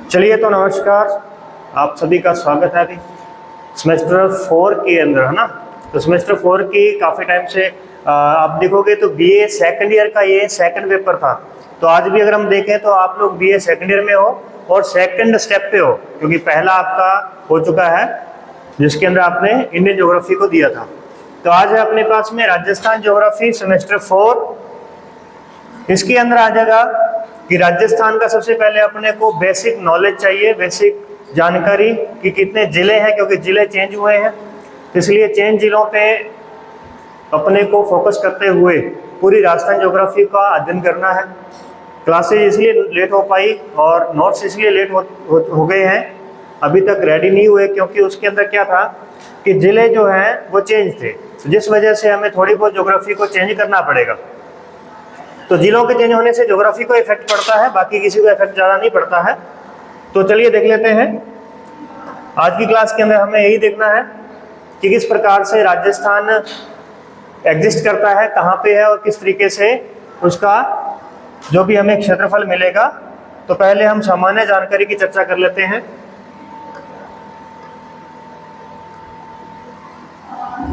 चलिए तो नमस्कार, आप सभी का स्वागत है अभी सेमेस्टर 4 के अंदर, है ना। तो सेमेस्टर 4 की काफ़ी टाइम से आप देखोगे तो बीए सेकंड ईयर का ये सेकंड पेपर था। तो आज भी अगर हम देखें तो आप लोग बीए सेकंड ईयर में हो और सेकंड स्टेप पे हो, क्योंकि पहला आपका हो चुका है जिसके अंदर आपने इंडियन ज्योग्राफी को दिया था। तो आज है अपने पास में राजस्थान ज्योग्राफी सेमेस्टर 4। इसके अंदर आ जाएगा कि राजस्थान का सबसे पहले अपने को बेसिक नॉलेज चाहिए, बेसिक जानकारी कि कितने जिले हैं, क्योंकि जिले चेंज हुए हैं। इसलिए चेंज जिलों पे अपने को फोकस करते हुए पूरी राजस्थान ज्योग्राफी का अध्ययन करना है। क्लासेज इसलिए लेट हो पाई और नोट्स इसलिए लेट हो गए हैं, अभी तक रेडी नहीं हुए, क्योंकि उसके अंदर क्या था कि जिले जो हैं वो चेंज थे, जिस वजह से हमें थोड़ी बहुत ज्योग्राफी को चेंज करना पड़ेगा। तो जिलों के चेंज होने से ज्योग्राफी को इफेक्ट पड़ता है, बाकी किसी को इफेक्ट ज़्यादा नहीं पड़ता है। तो चलिए देख लेते हैं। आज की क्लास के अंदर हमें यही देखना है कि किस प्रकार से राजस्थान एग्जिस्ट करता है, कहाँ पे है और किस तरीके से उसका जो भी हमें क्षेत्रफल मिलेगा। तो पहले हम सामान्य जानकारी की चर्चा कर लेते हैं।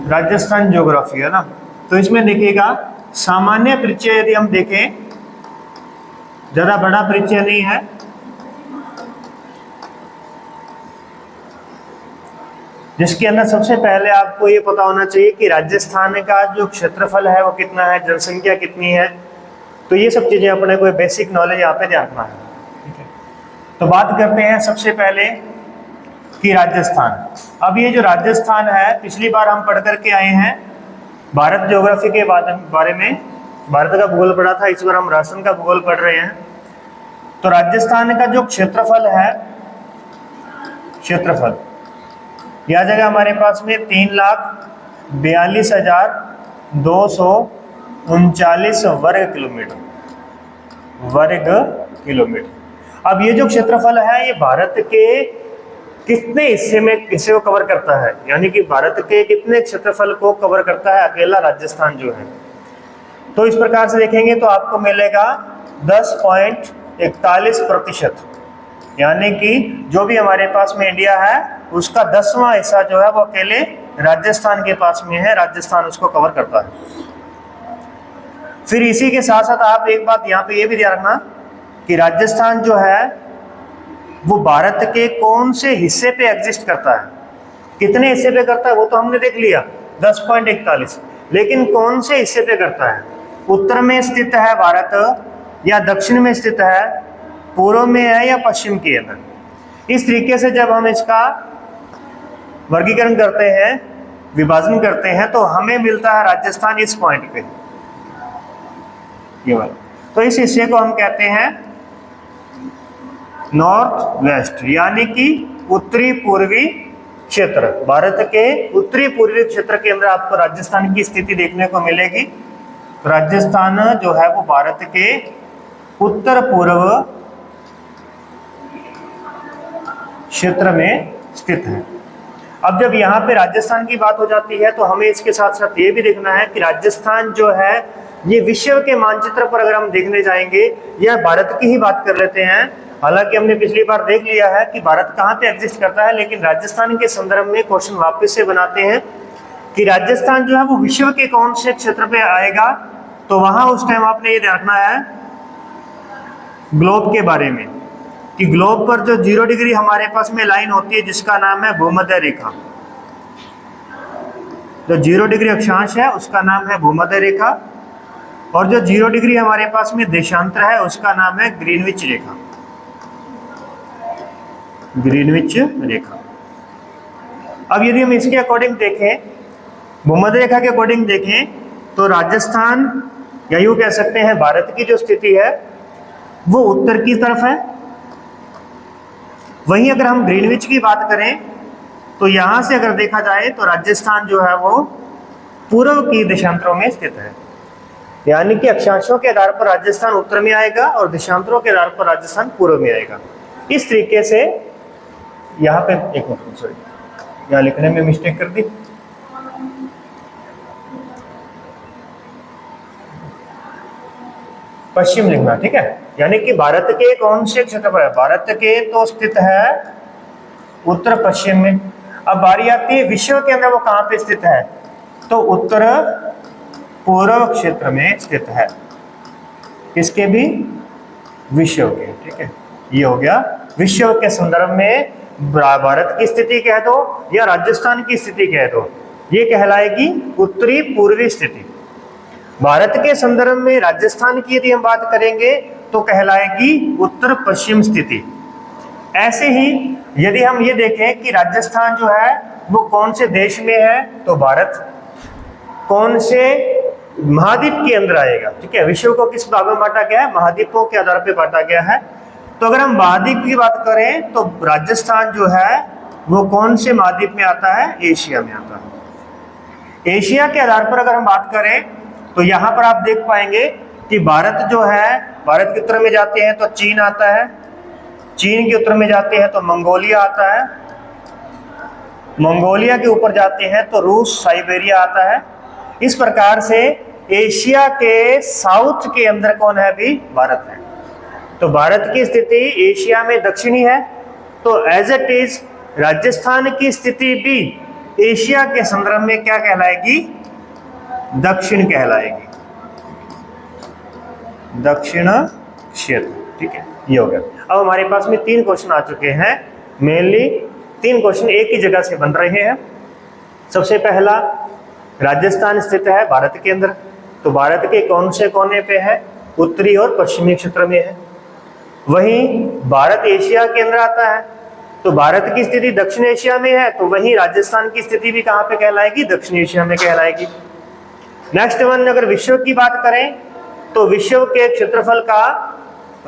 राजस्थान ज्योग्राफी, है ना। तो इसमें देखिएगा सामान्य परिचय यदि हम देखें, ज्यादा बड़ा परिचय नहीं है, जिसके अंदर सबसे पहले आपको ये पता होना चाहिए कि राजस्थान का जो क्षेत्रफल है वो कितना है, जनसंख्या कितनी है। तो ये सब चीजें अपने को बेसिक नॉलेज यहाँ पे ध्यान रखना है, ठीक है। तो बात करते हैं सबसे पहले कि राजस्थान। अब ये जो राजस्थान है, पिछली बार हम पढ़ करके आए हैं भारत ज्योग्राफी के बारे में, भारत का भूगोल पढ़ा था। इस बार हम राजस्थान का भूगोल पढ़ रहे हैं। तो राजस्थान का जो क्षेत्रफल है, क्षेत्रफल यह जगह हमारे पास में 3,42,239 वर्ग किलोमीटर। अब ये जो क्षेत्रफल है ये भारत के कितने हिस्से को कवर करता है, यानी कि भारत के कितने क्षेत्रफल को कवर करता है अकेला राजस्थान जो है। तो इस प्रकार से देखेंगे तो आपको मिलेगा 10.41%, यानी कि जो भी हमारे पास में इंडिया है उसका 10वां हिस्सा जो है वो अकेले राजस्थान के पास में है, राजस्थान उसको कवर करता है। फिर इसी के साथ साथ आप एक बात यहाँ पे ये भी ध्यान रखना कि राजस्थान जो है वो भारत के कौन से हिस्से पे एग्जिस्ट करता है, कितने हिस्से पे करता है वो तो हमने देख लिया 10.41, लेकिन कौन से हिस्से पे करता है। उत्तर में स्थित है भारत, या दक्षिण में स्थित है, पूर्व में है या पश्चिम के अंदर। इस तरीके से जब हम इसका वर्गीकरण करते हैं, विभाजन करते हैं, तो हमें मिलता है राजस्थान इस पॉइंट पे, ये वाला। तो इस हिस्से को हम कहते हैं नॉर्थ वेस्ट, यानी कि उत्तरी पूर्वी क्षेत्र। भारत के उत्तरी पूर्वी क्षेत्र के अंदर आपको राजस्थान की स्थिति देखने को मिलेगी। राजस्थान जो है वो भारत के उत्तर पूर्व क्षेत्र में स्थित है। अब जब यहाँ पे राजस्थान की बात हो जाती है तो हमें इसके साथ साथ ये भी देखना है कि राजस्थान जो है ये विश्व के मानचित्र पर अगर हम देखने जाएंगे, या भारत की ही बात कर लेते हैं, हालांकि हमने पिछली बार देख लिया है कि भारत कहाँ पे एग्जिस्ट करता है, लेकिन राजस्थान के संदर्भ में क्वेश्चन वापस से बनाते हैं कि राजस्थान जो है वो विश्व के कौन से क्षेत्र पे आएगा। तो वहां उस टाइम आपने ये देखना है ग्लोब के बारे में, कि ग्लोब पर जो 0 डिग्री हमारे पास में लाइन होती है जिसका नाम है भूमध्य रेखा, जो 0 डिग्री अक्षांश है उसका नाम है भूमध्य रेखा, और जो 0 डिग्री हमारे पास में देशांतर है उसका नाम है ग्रीनविच रेखा, ग्रीनविच रेखा। अब यदि हम इसके अकॉर्डिंग देखें, भूमध्य रेखा के अकॉर्डिंग देखें, तो राजस्थान या यूं कह सकते हैं भारत की जो स्थिति है वो उत्तर की तरफ है। वहीं अगर हम ग्रीनविच की बात करें तो यहां से अगर देखा जाए तो राजस्थान जो है वो पूर्व की देशांतरों में स्थित है, यानी कि अक्षांशों के आधार पर राजस्थान उत्तर में आएगा और देशांतरों के आधार पर राजस्थान पूर्व में आएगा। इस तरीके से यहाँ पे एक मिनट, सॉरी यहाँ लिखने में मिस्टेक कर दी। पश्चिम लिखना, ठीक है। यानी कि भारत के कौन से क्षेत्र पर है, भारत के तो स्थित है उत्तर पश्चिम में। अब बारी आती है विश्व के अंदर वो कहां पे स्थित है, तो उत्तर पूर्व क्षेत्र में स्थित है, किसके भी, विश्व के, ठीक है। ये हो गया विश्व के संदर्भ में भारत की स्थिति कह दो या राजस्थान की स्थिति कह दो, ये कहलाएगी उत्तरी पूर्वी स्थिति। भारत के संदर्भ में राजस्थान की यदि हम बात करेंगे तो कहलाएगी उत्तर पश्चिम स्थिति। ऐसे ही यदि हम ये देखें कि राजस्थान जो है वो कौन से देश में है, तो भारत कौन से महाद्वीप के अंदर आएगा, ठीक है। विश्व को किस भाग में बांटा गया है, महाद्वीपों के आधार पर बांटा गया है। तो अगर हम महाद्वीप की बात करें तो राजस्थान जो है वो कौन से महाद्वीप में आता है, एशिया में आता है। एशिया के आधार पर अगर हम बात करें तो यहाँ पर आप देख पाएंगे कि भारत जो है, भारत के उत्तर में जाते हैं तो चीन आता है, चीन के उत्तर में जाते हैं तो मंगोलिया आता है, मंगोलिया के ऊपर जाते हैं तो रूस, साइबेरिया आता है। इस प्रकार से एशिया के साउथ के अंदर कौन है, अभी भारत है। तो भारत की स्थिति एशिया में दक्षिणी है, तो एज इट इज राजस्थान की स्थिति भी एशिया के संदर्भ में क्या कहलाएगी, दक्षिण कहलाएगी, दक्षिण क्षेत्र, ठीक है। ये हो गया। अब हमारे पास में 3 क्वेश्चन आ चुके हैं, मेनली 3 क्वेश्चन एक ही जगह से बन रहे हैं। सबसे पहला, राजस्थान स्थित है भारत के अंदर, तो भारत के कौन से कोने पे है, उत्तरी और पश्चिमी क्षेत्र में है। वहीं भारत एशिया के अंदर आता है, तो भारत की स्थिति दक्षिण एशिया में है, तो वहीं राजस्थान की स्थिति भी कहां पे कहलाएगी, दक्षिण एशिया में कहलाएगी। नेक्स्ट वन, अगर विश्व की बात करें तो विश्व के क्षेत्रफल का,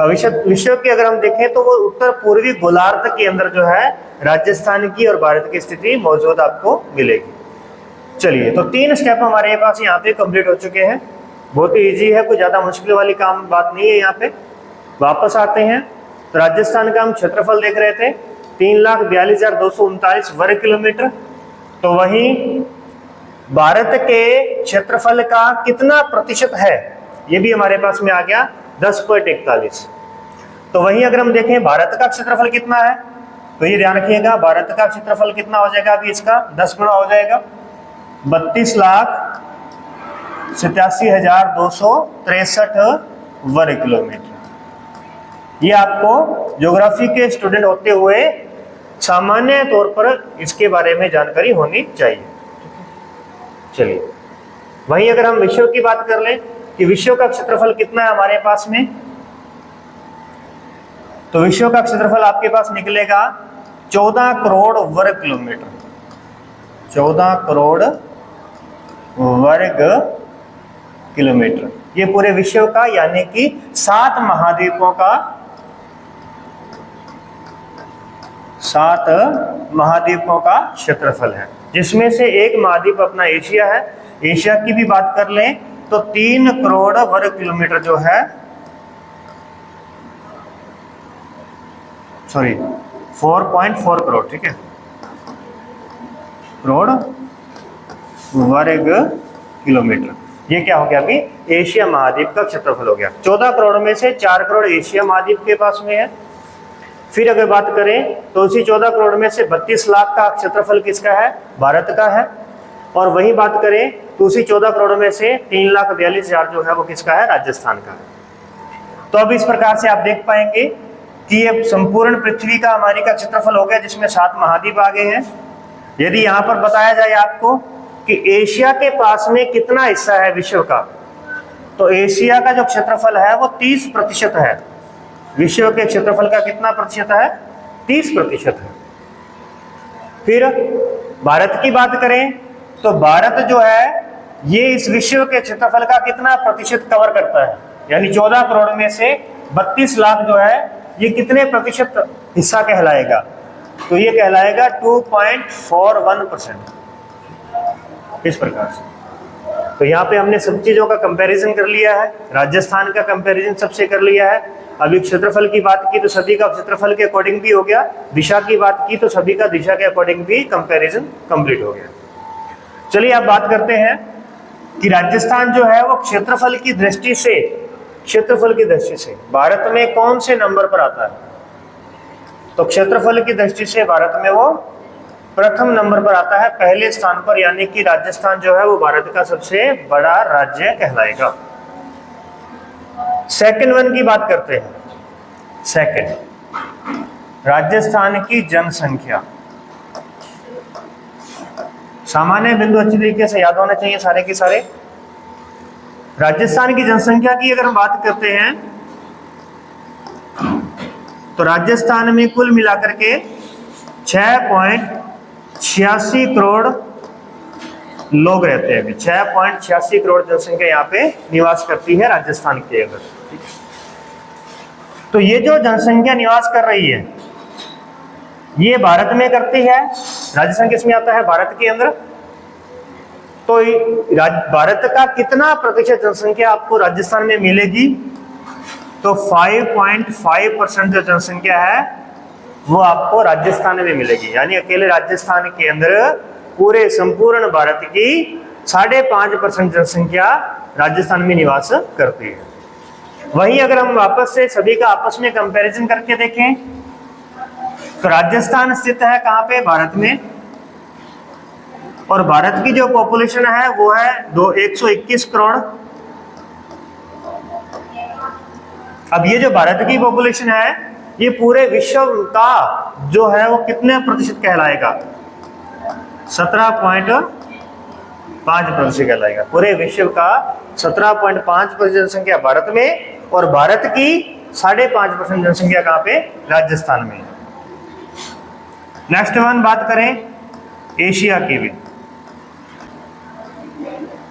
विश्व के अगर हम देखें तो वो उत्तर पूर्वी गोलार्ध के अंदर जो है राजस्थान की और भारत की स्थिति मौजूद आपको मिलेगी। चलिए, तो 3 स्टेप हमारे पास यहाँ पे कंप्लीट हो चुके हैं। बहुत ही इजी है, कोई ज्यादा मुश्किल वाली काम बात नहीं है। यहाँ पे वापस आते हैं तो राजस्थान का हम क्षेत्रफल देख रहे थे 3,42,239 वर्ग किलोमीटर। तो वहीं भारत के क्षेत्रफल का कितना प्रतिशत है, ये भी हमारे पास में आ गया 10.41। तो वहीं अगर हम देखें भारत का क्षेत्रफल कितना है, तो ये ध्यान रखिएगा, भारत का क्षेत्रफल कितना हो जाएगा, अभी इसका 10 गुना हो जाएगा, 32,87,263 वर्ग किलोमीटर। ये आपको ज्योग्राफी के स्टूडेंट होते हुए सामान्य तौर पर इसके बारे में जानकारी होनी चाहिए। चलिए, वहीं अगर हम विश्व की बात कर लें कि विश्व का क्षेत्रफल कितना है हमारे पास में, तो विश्व का क्षेत्रफल आपके पास निकलेगा 14 करोड़ वर्ग किलोमीटर, 14 करोड़ वर्ग किलोमीटर। ये पूरे विश्व का यानी कि 7 महाद्वीपों का, 7 महाद्वीपों का क्षेत्रफल है, जिसमें से एक महाद्वीप अपना एशिया है। एशिया की भी बात कर लें तो 3 करोड़ वर्ग किलोमीटर जो है, सॉरी 4.4 करोड़, ठीक है, करोड़ वर्ग किलोमीटर। ये क्या हो गया, अभी एशिया महाद्वीप का क्षेत्रफल हो गया। 14 करोड़ में से 4 करोड़ एशिया महाद्वीप के पास में है। फिर अगर बात करें तो उसी 14 करोड़ में से 32 लाख का क्षेत्रफल किसका है, भारत का है। और वही बात करें तो उसी 14 करोड़ में से 3,42,000 जो है वो किसका है, राजस्थान का है। तो अब इस प्रकार से आप देख पाएंगे कि ये संपूर्ण पृथ्वी का हमारी का क्षेत्रफल हो गया, जिसमें 7 महाद्वीप आ गए हैं। यदि यहाँ पर बताया जाए आपको कि एशिया के पास में कितना हिस्सा है विश्व का, तो एशिया का जो क्षेत्रफल है वो 30% है। विश्व के क्षेत्रफल का कितना प्रतिशत है, 30% है। फिर भारत की बात करें तो भारत जो है ये इस विश्व के क्षेत्रफल का कितना प्रतिशत कवर करता है, यानी 14 करोड़ में से 32 लाख जो है ये कितने प्रतिशत हिस्सा कहलाएगा, तो ये कहलाएगा 2.41%। इस प्रकार से तो यहाँ पे हमने सब चीजों का कंपैरिजन कर लिया है, राजस्थान का कंपैरिजन सबसे कर लिया है। अभी क्षेत्रफल की बात की तो सभी का क्षेत्रफल के अकॉर्डिंग भी हो गया, दिशा की बात की तो सभी का दिशा के अकॉर्डिंग भी कंपैरिजन कंप्लीट हो गया। चलिए अब बात करते हैं कि राजस्थान जो है वो क्षेत्रफल की दृष्टि से क्षेत्रफल की दृष्टि से भारत में कौन से नंबर पर आता है? तो क्षेत्रफल की दृष्टि से भारत में वो प्रथम नंबर पर आता है, पहले स्थान पर, यानी कि राजस्थान जो है वो भारत का सबसे बड़ा राज्य कहलाएगा। सेकंड वन की बात करते हैं। सेकंड, राजस्थान की जनसंख्या। सामान्य बिंदु अच्छी तरीके से याद होने चाहिए सारे के सारे। राजस्थान की जनसंख्या की अगर हम बात करते हैं तो राजस्थान में कुल मिलाकर के 6.86 करोड़ लोग रहते हैं। 6.86 करोड़ जनसंख्या यहाँ पे निवास करती है राजस्थान के अंदर। तो ये जो जनसंख्या निवास कर रही है ये भारत में करती है। राजस्थान किसमें आता है? भारत के अंदर। तो भारत का कितना प्रतिशत जनसंख्या आपको राजस्थान में मिलेगी? तो 5.5% जो जनसंख्या है वो आपको राजस्थान में मिलेगी। यानी अकेले राजस्थान के अंदर पूरे संपूर्ण भारत की 5.5% जनसंख्या राजस्थान में निवास करती है। वहीं अगर हम वापस से सभी का आपस में कंपैरिजन करके देखें तो राजस्थान स्थित है कहाँ पे? भारत में। और भारत की जो पॉपुलेशन है वो है 121 करोड़। अब ये जो भारत की पॉपुलेशन है ये पूरे विश्व का जो है वो कितने प्रतिशत कहलाएगा? 17.5% कहलाएगा। पूरे विश्व का 17.5% जनसंख्या भारत में, और भारत की 5.5% जनसंख्या कहाँ पे? राजस्थान में। नेक्स्ट वन बात करें एशिया की भी।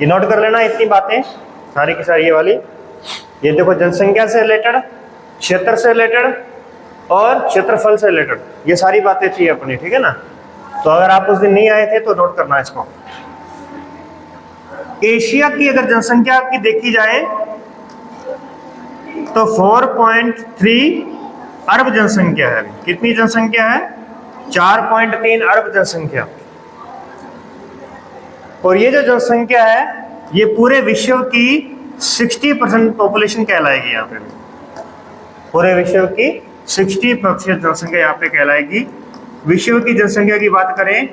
ये नोट कर लेना इतनी बातें सारी की सारी ये वाली। ये देखो जनसंख्या से रिलेटेड, क्षेत्र से रिलेटेड और क्षेत्रफल से रिलेटेड, ये सारी बातें थी अपनी, ठीक है ना। तो अगर आप उस दिन नहीं आए थे तो नोट करना इसको। एशिया की अगर जनसंख्या की देखी जाए तो 4.3 अरब जनसंख्या है। कितनी जनसंख्या है? 4.3 अरब जनसंख्या। और ये जो जनसंख्या है ये पूरे विश्व की 60% पॉपुलेशन कहलाएगी। यहाँ पे पूरे विश्व की 60% जनसंख्या यहाँ पे कहलाएगी। विश्व की जनसंख्या की बात करें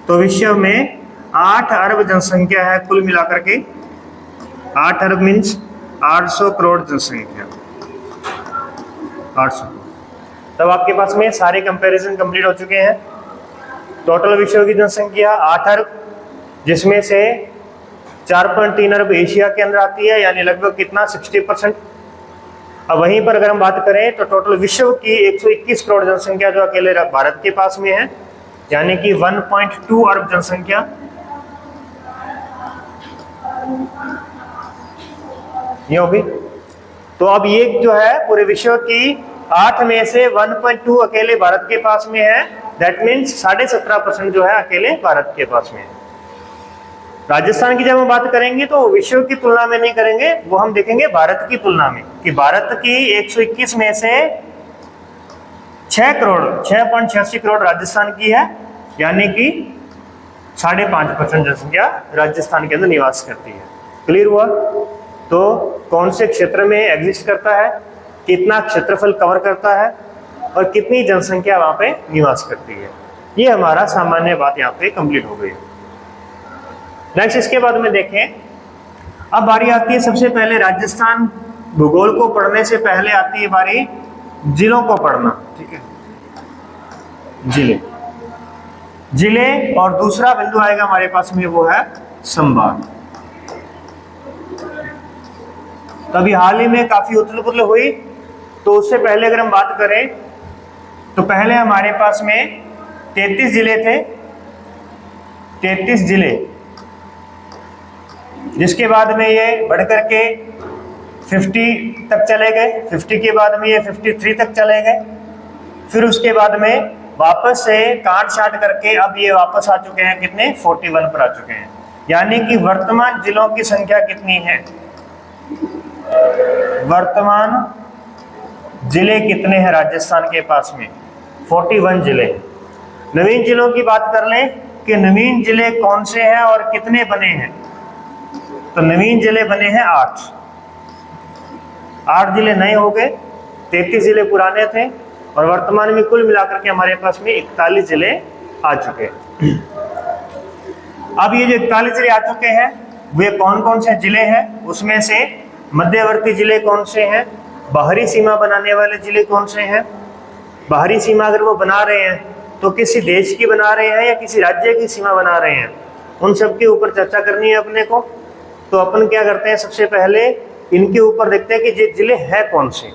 तो विश्व में 8 अरब जनसंख्या है कुल मिलाकर के। 8 अरब मीन्स 800 करोड़ जनसंख्या। 800। तब आपके पास में सारे कंपैरिजन कंप्लीट हो चुके हैं। टोटल विश्व की जनसंख्या 8 अरब, जिसमें से 4.3 अरब एशिया के अंदर आती है, यानी लगभग कितना? 60%। अब वहीं पर अगर हम बात करें तो टोटल विश्व की 121 करोड़ जनसंख्या जो अकेले भारत के पास में है, यानी कि 1.2 अरब जनसंख्या। ये होगी। तो अब ये जो है पूरे विश्व की 8 में से 1.2 अकेले भारत के पास में है। दैट मीन्स 17.5% जो है अकेले भारत के पास में है। राजस्थान की जब हम बात करेंगे तो विश्व की तुलना में नहीं करेंगे, वो हम देखेंगे भारत की तुलना में कि भारत की 121 में से 6.86 करोड़ राजस्थान की है, यानी कि 5.5% जनसंख्या राजस्थान के अंदर निवास करती है। क्लियर हुआ? तो कौन से क्षेत्र में एग्जिस्ट करता है, कितना क्षेत्रफल कवर करता है और कितनी जनसंख्या वहां पे निवास करती है, ये हमारा सामान्य बात यहाँ पे कंप्लीट हो गई है। नेक्स्ट इसके बाद में देखें, अब बारी आती है सबसे पहले राजस्थान भूगोल को पढ़ने से पहले आती है बारी जिलों को पढ़ना। ठीक है, जिले और दूसरा बिंदु आएगा हमारे पास में वो है संभाग। तभी हाल ही में काफी उथल पुथल हुई, तो उससे पहले अगर हम बात करें तो पहले हमारे पास में 33 जिले थे। 33 जिले, जिसके बाद में ये बढ़कर के 50 तक चले गए। 50 के बाद में ये 53 तक चले गए। फिर उसके बाद में वापस से काट छाट करके अब ये वापस आ चुके हैं कितने? 41 पर आ चुके हैं। यानी कि वर्तमान जिलों की संख्या कितनी है? वर्तमान जिले कितने हैं राजस्थान के पास में? 41 जिले। नवीन जिलों की बात कर लें कि नवीन जिले कौन से हैं और कितने बने हैं, तो नवीन जिले बने हैं 8। 8 जिले नए हो गए, 33 जिले पुराने थे और वर्तमान में कुल मिलाकर के हमारे पास में 41 जिले आ चुके हैं। अब ये जो 41 जिले आ चुके हैं वे कौन कौन से जिले हैं, उसमें से मध्यवर्ती जिले कौन से हैं, बाहरी सीमा बनाने वाले जिले कौन से हैं। बाहरी सीमा अगर वो बना रहे हैं तो किसी देश की बना रहे हैं या किसी राज्य की सीमा बना रहे हैं, उन सब के ऊपर चर्चा करनी है अपने को। तो अपन क्या करते हैं, सबसे पहले इनके ऊपर देखते हैं कि ये जिले हैं कौन से।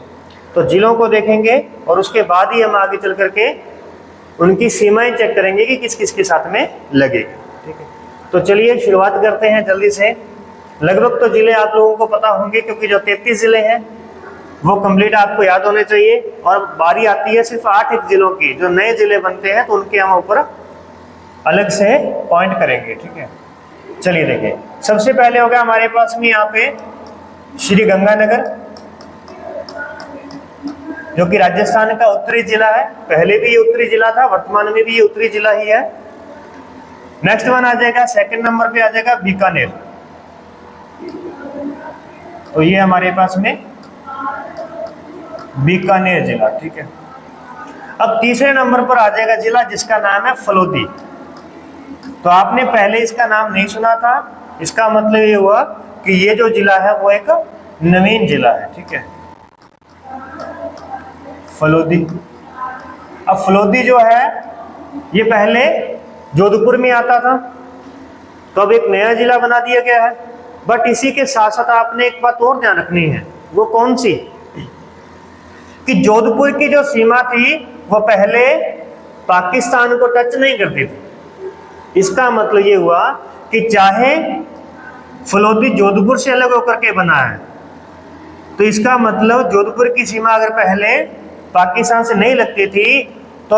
तो जिलों को देखेंगे और उसके बाद ही हम आगे चल करके उनकी सीमाएं चेक करेंगे कि किस किस के साथ में लगेगी। ठीक है, तो चलिए शुरुआत करते हैं जल्दी से। लगभग तो जिले आप लोगों को पता होंगे क्योंकि जो 33 जिले हैं वो कंप्लीट आपको याद होने चाहिए, और बारी आती है सिर्फ 8 जिलों की। जो नए जिले बनते हैं तो उनके हम ऊपर अलग से पॉइंट करेंगे। ठीक है, चलिए देखें। सबसे पहले हो गया हमारे पास में यहाँ पे श्री गंगानगर, जो कि राजस्थान का उत्तरी जिला है। पहले भी ये उत्तरी जिला था, वर्तमान में भी ये उत्तरी जिला ही है। नेक्स्ट वन आ जाएगा, सेकंड नंबर पे आ जाएगा बीकानेर। तो ये हमारे पास में बीकानेर जिला। ठीक है, अब तीसरे नंबर पर आ जाएगा जिला जिसका नाम है फलोदी। तो आपने पहले इसका नाम नहीं सुना था, इसका मतलब ये हुआ कि ये जो जिला है वो एक नवीन जिला है। ठीक है, फलोदी। अब फलोदी जो है ये पहले जोधपुर में आता था, तो अब एक नया जिला बना दिया गया है। बट इसी के साथ साथ आपने एक बात और ध्यान रखनी है, वो कौन सी, कि जोधपुर की जो सीमा थी वो पहले पाकिस्तान को टच नहीं करती थी। इसका मतलब ये हुआ कि चाहे फलोदी जोधपुर से अलग होकर के बना है, तो इसका मतलब जोधपुर की सीमा अगर पहले पाकिस्तान से नहीं लगती थी तो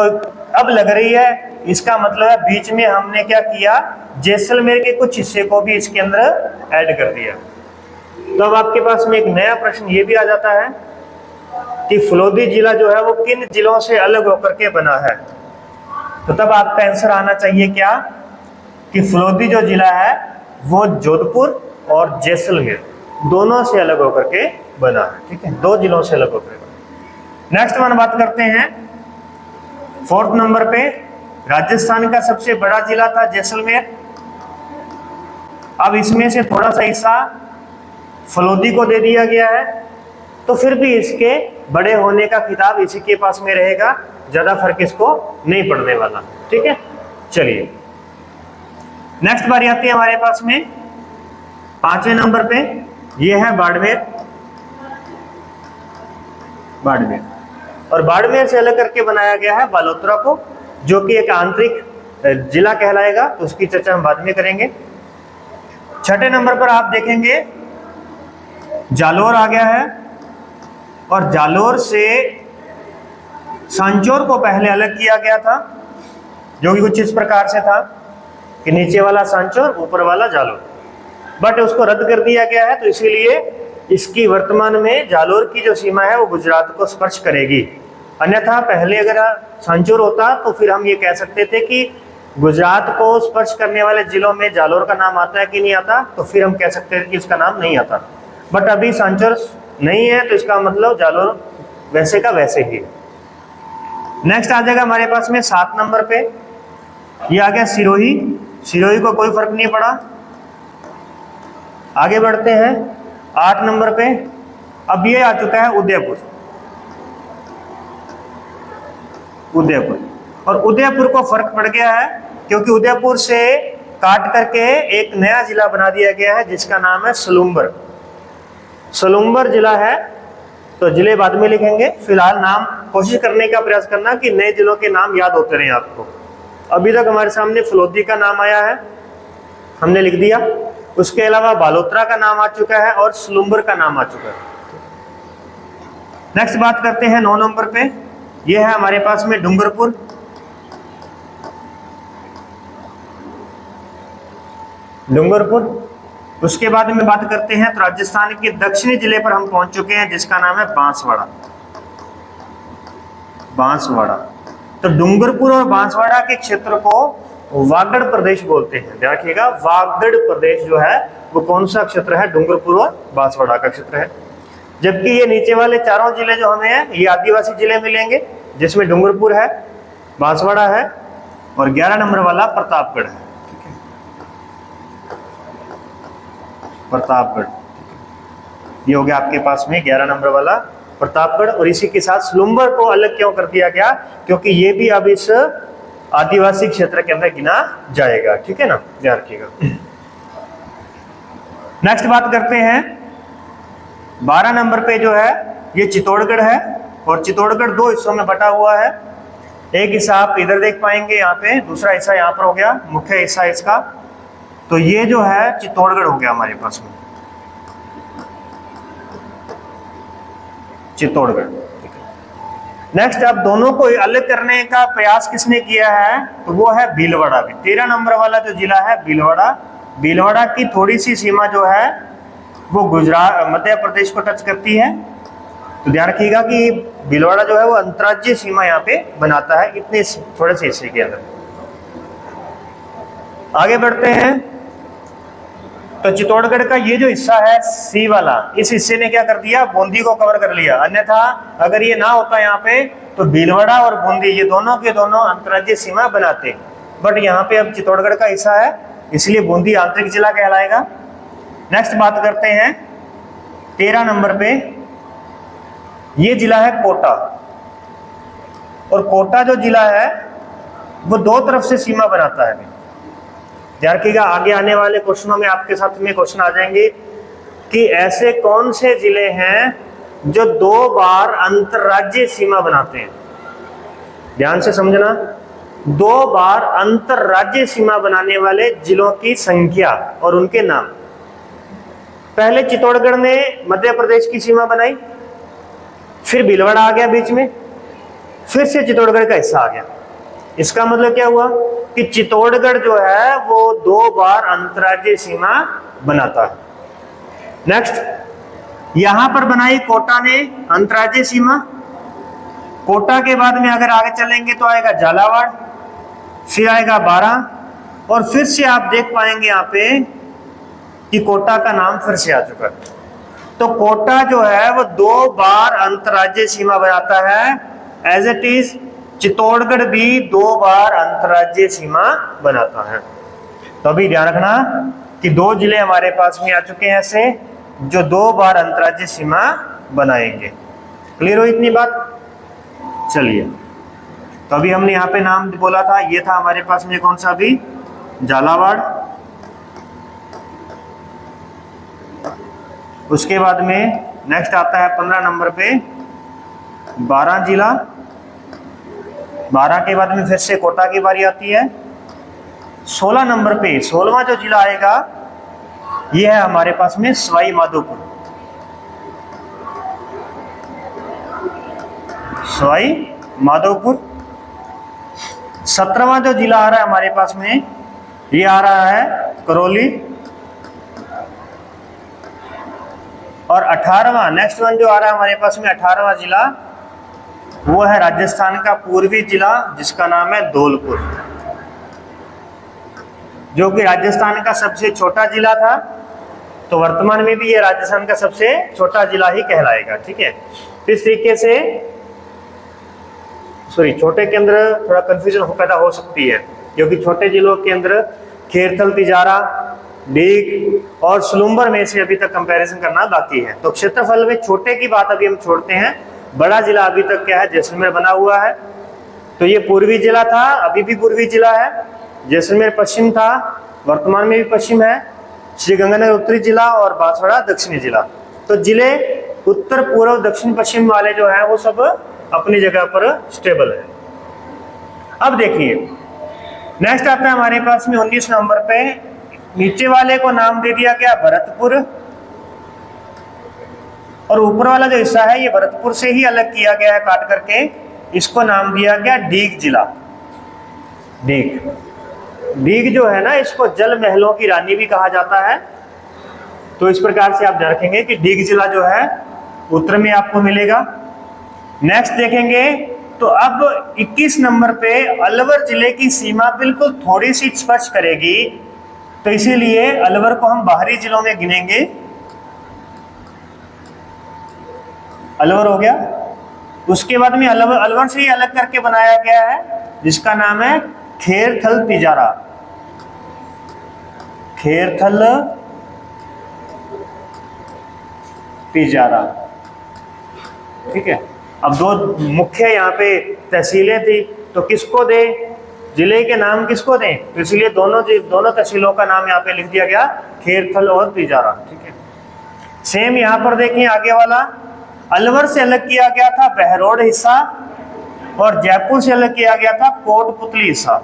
अब लग रही है। इसका मतलब है बीच में हमने क्या किया, जैसलमेर के कुछ हिस्से को भी इसके अंदर ऐड कर दिया। तो अब आपके पास में एक नया प्रश्न ये भी आ जाता है कि फलोदी जिला जो है वो किन जिलों से अलग होकर के बना है। तो तब आपका आंसर आना चाहिए क्या, कि फलोदी जो जिला है वो जोधपुर और जैसलमेर दोनों से अलग होकर के बना है। ठीक है, 2 जिलों से अलग होकर बना। नेक्स्ट वन बात करते हैं, 4th नंबर पे राजस्थान का सबसे बड़ा जिला था जैसलमेर। अब इसमें से थोड़ा सा हिस्सा फलोदी को दे दिया गया है, तो फिर भी इसके बड़े होने का खिताब इसी के पास में रहेगा, ज्यादा फर्क इसको नहीं पड़ने वाला। ठीक है, चलिए नेक्स्ट बारी आती है हमारे पास में 5वें नंबर पे, ये है बाड़मेर। बाड़मेर, और बाड़मेर से अलग करके बनाया गया है बालोतरा को, जो कि एक आंतरिक जिला कहलाएगा, तो उसकी चर्चा हम बाद में करेंगे। 6ठे नंबर पर आप देखेंगे जालोर आ गया है, और जालोर से सांचौर को पहले अलग किया गया था, जो कि कुछ इस प्रकार से था कि नीचे वाला सांचौर, ऊपर वाला जालोर। बट उसको रद्द कर दिया गया है, तो इसीलिए इसकी वर्तमान में जालोर की जो सीमा है वो गुजरात को स्पर्श करेगी। अन्यथा पहले अगर सांचौर होता तो फिर हम ये कह सकते थे कि गुजरात को स्पर्श करने वाले जिलों में जालोर का नाम आता है कि नहीं आता, तो फिर हम कह सकते थे कि इसका नाम नहीं आता। बट अभी सांचौर नहीं है, तो इसका मतलब जालोर वैसे का वैसे ही है। नेक्स्ट आ जाएगा हमारे पास में 7 नंबर पे, ये आ गया सिरोही। सिरोही को कोई फर्क नहीं पड़ा। आगे बढ़ते हैं 8 नंबर पे, अब ये आ चुका है उदयपुर। उदयपुर, और उदयपुर को फर्क पड़ गया है क्योंकि उदयपुर से काट करके एक नया जिला बना दिया गया है जिसका नाम है सलूम्बर। सलूम्बर जिला है, तो जिले बाद में लिखेंगे, फिलहाल नाम कोशिश करने का प्रयास करना कि नए जिलों के नाम याद होते रहे आपको। अभी तक हमारे सामने फलोदी का नाम आया है, हमने लिख दिया। उसके अलावा बालोतरा का नाम आ चुका है और सलूम्बर का नाम आ चुका है। नेक्स्ट बात करते हैं 9 नंबर पे, यह है हमारे पास में डूंगरपुर। डूंगरपुर, उसके बाद में बात करते हैं तो राजस्थान के दक्षिणी जिले पर हम पहुंच चुके हैं जिसका नाम है बांसवाड़ा। बांसवाड़ा, तो डूंगरपुर और बांसवाड़ा के क्षेत्र को वागड़ प्रदेश बोलते हैं। देखिएगा, वागड़ प्रदेश जो है वो कौन सा क्षेत्र है, डूंगरपुर और बांसवाड़ा का क्षेत्र है। जबकि ये नीचे वाले चारों जिले जो हमें हैं ये आदिवासी जिले मिलेंगे, जिसमें डूंगरपुर है, बांसवाड़ा है और 11 नंबर वाला प्रतापगढ़ है। ठीक है, प्रतापगढ़, ये हो गया आपके पास में 11 नंबर वाला प्रतापगढ़। और इसी के साथ सुलुम्बर को अलग क्यों कर दिया गया, क्योंकि ये भी अब इस आदिवासी क्षेत्र के अंदर गिना जाएगा। ठीक है ना, ध्यान रखिएगा। नेक्स्ट बात करते हैं 12 नंबर पे जो है ये चित्तौड़गढ़ है, और चित्तौड़गढ़ दो हिस्सों में बटा हुआ है। एक हिस्सा आप इधर देख पाएंगे यहाँ पे, दूसरा हिस्सा यहाँ पर हो गया मुख्य हिस्सा इसका। तो ये जो है चित्तौड़गढ़ हो गया हमारे पास में, चित्तौड़गढ़। नेक्स्ट अब दोनों को अलग करने का प्रयास किसने किया है, तो वो है भीलवाड़ा। भी 13 नंबर वाला जो जिला है भीलवाड़ा, भीलवाड़ा की थोड़ी सी सीमा जो है वो गुजरात मध्य प्रदेश को टच करती है। तो ध्यान रखिएगा कि भीलवाड़ा जो है वो अंतर्राज्यीय सीमा यहाँ पे बनाता है, इतने थोड़े से हिस्से के अंदर। आगे बढ़ते हैं तो चित्तौड़गढ़ का ये जो हिस्सा है सी वाला, इस हिस्से ने क्या कर दिया, बूंदी को कवर कर लिया। अन्यथा अगर ये ना होता यहाँ पे तो भीलवाड़ा और बूंदी ये दोनों के दोनों अंतर्राज्यीय सीमा बनाते, बट यहाँ पे अब चित्तौड़गढ़ का हिस्सा है इसलिए बूंदी आंतरिक जिला कहलाएगा। नेक्स्ट बात करते हैं 13 नंबर पे, ये जिला है कोटा। और कोटा जो जिला है वो दो तरफ से सीमा बनाता है। ध्यान रखिएगा, आगे आने वाले क्वेश्चनों में आपके साथ में क्वेश्चन आ जाएंगे कि ऐसे कौन से जिले हैं जो 2 बार अंतर्राज्यीय सीमा बनाते हैं। ध्यान से समझना, 2 बार अंतर्राज्यीय सीमा बनाने वाले जिलों की संख्या और उनके नाम। पहले चित्तौड़गढ़ ने मध्य प्रदेश की सीमा बनाई, फिर भीलवाड़ा आ गया बीच में, फिर से चित्तौड़गढ़ का हिस्सा आ गया। इसका मतलब क्या हुआ कि चित्तौड़गढ़ जो है वो 2 बार अंतर्राज्यीय सीमा बनाता है। नेक्स्ट यहां पर बनाई कोटा ने अंतर्राज्यीय सीमा। कोटा के बाद में अगर आगे चलेंगे तो आएगा झालावाड़, फिर आएगा बारां, और फिर से आप देख पाएंगे यहाँ पे कि कोटा का नाम फिर से आ चुका है। तो कोटा जो है वो 2 बार अंतर्राज्यीय सीमा बनाता है, एज इट इज चित्तौड़गढ़ भी 2 बार अंतर्राज्यीय सीमा बनाता है। तो अभी ध्यान रखना कि 2 जिले हमारे पास में आ चुके हैं ऐसे जो 2 बार अंतर्राज्यीय सीमा बनाएंगे। क्लियर हो इतनी बात? चलिए, तो अभी हमने यहाँ पे नाम बोला था, ये था हमारे पास में कौन सा, अभी झालावाड़। उसके बाद में नेक्स्ट आता है 15 नंबर पे बारां जिला। बारां के बाद में फिर से कोटा की बारी आती है। 16 नंबर पे 16वां जो जिला आएगा ये है हमारे पास में सवाई माधोपुर। सवाई माधोपुर। 17वां जो जिला आ रहा है हमारे पास में ये आ रहा है करौली। और 18वां नेक्स्ट वन जो आ रहा है हमारे पास में 18वां जिला वो है राजस्थान का पूर्वी जिला जिसका नाम है धौलपुर, जो कि राजस्थान का सबसे छोटा जिला था। तो वर्तमान में भी ये राजस्थान का सबसे छोटा जिला ही कहलाएगा। ठीक है, इस तरीके से छोटे के अंदर थोड़ा कंफ्यूजन पैदा हो सकती है, क्योंकि छोटे जिलों के अंदर खेरथल, तिजारा, डीग और सुलुम्बर में से अभी तक कंपैरिजन करना बाकी है। तो क्षेत्रफल में छोटे की बात अभी हम छोड़ते हैं। बड़ा जिला अभी तक क्या है, जैसलमेर बना हुआ है। तो ये पूर्वी जिला था, अभी भी पूर्वी जिला है। जैसलमेर पश्चिम था, वर्तमान में भी पश्चिम है। श्रीगंगानगर उत्तरी जिला और बांसवाड़ा दक्षिणी जिला। तो जिले उत्तर, पूर्व, दक्षिण, पश्चिम वाले जो है वो सब अपनी जगह पर स्टेबल है। अब देखिए नेक्स्ट आता है हमारे पास में 19 नंबर पे, नीचे वाले को नाम दे दिया गया भरतपुर, और ऊपर वाला जो हिस्सा है ये भरतपुर से ही अलग किया गया है काट करके, इसको नाम दिया गया डीग जिला। डीग, डीग जो है ना, इसको जल महलों की रानी भी कहा जाता है। तो इस प्रकार से आप ध्यान रखेंगे कि डीग जिला जो है उत्तर में आपको मिलेगा। नेक्स्ट देखेंगे तो अब 21 नंबर पे अलवर जिले की सीमा बिल्कुल थोड़ी सी स्पष्ट करेगी, तो इसीलिए अलवर को हम बाहरी जिलों में गिनेंगे। अलवर हो गया। उसके बाद में अलवर से ही अलग करके बनाया गया है जिसका नाम है खेरथल तिजारा। खेरथल तिजारा, ठीक है। अब दो मुख्य यहाँ पे तहसीलें थी, तो किसको दे, जिले के नाम किसको दें, तो इसलिए दोनों तहसीलों का नाम यहाँ पे लिख दिया गया, खेरथल और तिजारा, ठीक है। सेम यहाँ पर देखिए आगे वाला, अलवर से अलग किया गया था बहरोड हिस्सा और जयपुर से अलग किया गया था कोटपुतली हिस्सा।